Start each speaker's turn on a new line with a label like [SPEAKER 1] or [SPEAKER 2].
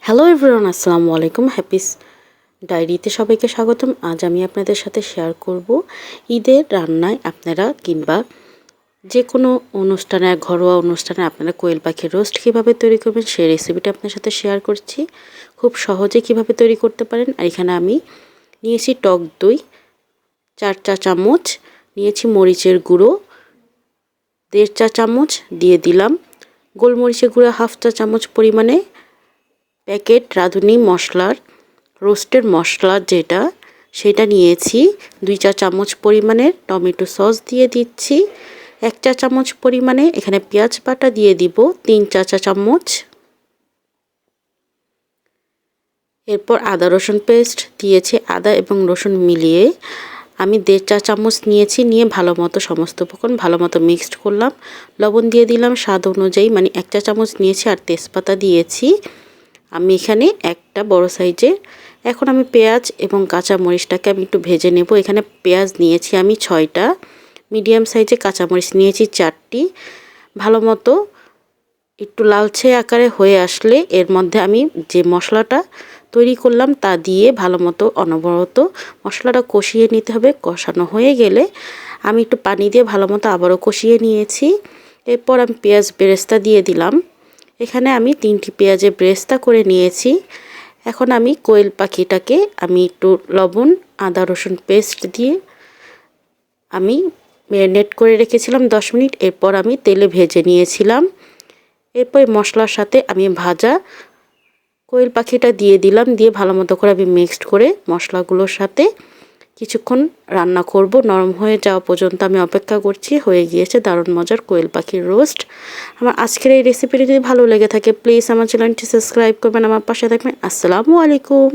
[SPEAKER 1] Hello everyone, আসসালামু আলাইকুম। Happy's ডায়েরিতে সবাইকে স্বাগতম। আজ আমি আপনাদের সাথে শেয়ার করব ঈদের রান্নায় আপনারা কিংবা যে কোনো অনুষ্ঠানে, ঘরোয়া অনুষ্ঠানে আপনারা কোয়েল পাখির রোস্ট কীভাবে তৈরি করবেন সেই রেসিপিটা আপনার সাথে শেয়ার করছি। খুব সহজে কিভাবে তৈরি করতে পারেন। আর এখানে আমি নিয়েছি টক দই 4 চা চামচ, নিয়েছি মরিচের গুঁড়ো 1.5 চা চামচ, দিয়ে দিলাম গোলমরিচের গুঁড়ো 1/2 চা চামচ পরিমাণে, প্যাকেট রাঁধুনি মশলার রোস্টের মশলা যেটা সেটা নিয়েছি 2 চা চামচ পরিমাণের। টমেটো সস দিয়ে দিচ্ছি 1 চা চামচ পরিমাণে। এখানে পেঁয়াজ বাটা দিয়ে দিব 3 চা চামচ। এরপর আদা রসুন পেস্ট দিয়েছি, আদা এবং রসুন মিলিয়ে আমি 1.5 চা চামচ নিয়েছি। নিয়ে ভালো মতো সমস্ত উপকরণ ভালো মতো মিক্সড করলাম। লবণ দিয়ে দিলাম স্বাদ অনুযায়ী, মানে 1 চা চামচ নিয়েছি। আর তেজপাতা দিয়েছি আমি এখানে একটা বড় সাইজের। এখন আমি পেঁয়াজ এবং কাঁচামরিচটাকে আমি একটু ভেজে নেব। এখানে পেঁয়াজ নিয়েছি আমি 6টা, মিডিয়াম সাইজে কাঁচামরিচ নিয়েছি 4টি। ভালো মতো একটু লালচে আকারে হয়ে আসলে এর মধ্যে আমি যে মশলাটা তৈরি করলাম তা দিয়ে ভালো মতো অনবরত মশলাটা কষিয়ে নিতে হবে। কষানো হয়ে গেলে আমি একটু পানি দিয়ে ভালো মতো আবারও কষিয়ে নিয়েছি। এরপর আমি পেঁয়াজ বেরেস্তা দিয়ে দিলাম। এখানে আমি 3টি পেঁয়াজের বেরেস্তা করে নিয়েছি। এখন আমি কোয়েল পাখিটাকে আমি একটু লবণ, আদা রসুন পেস্ট দিয়ে আমি ম্যারিনেট করে রেখেছিলাম 10 মিনিট। এরপর আমি তেলে ভেজে নিয়েছিলাম। এরপর মশলার সাথে আমি ভাজা কোয়েল পাখিটা দিয়ে দিলাম। দিয়ে ভালো মতো করে আমি মিক্সড করে মশলাগুলোর সাথে কিছুক্ষণ রান্না করব। নরম হয়ে যাওয়া পর্যন্ত আমি অপেক্ষা করছি। হয়ে গিয়েছে দারুণ মজার কোয়েল পাখির রোস্ট। আমার আজকের এই রেসিপিটি যদি ভালো লেগে থাকে প্লিজ আমার চ্যানেলটি সাবস্ক্রাইব করবেন, আমার পাশে থাকবেন। আসসালামু আলাইকুম।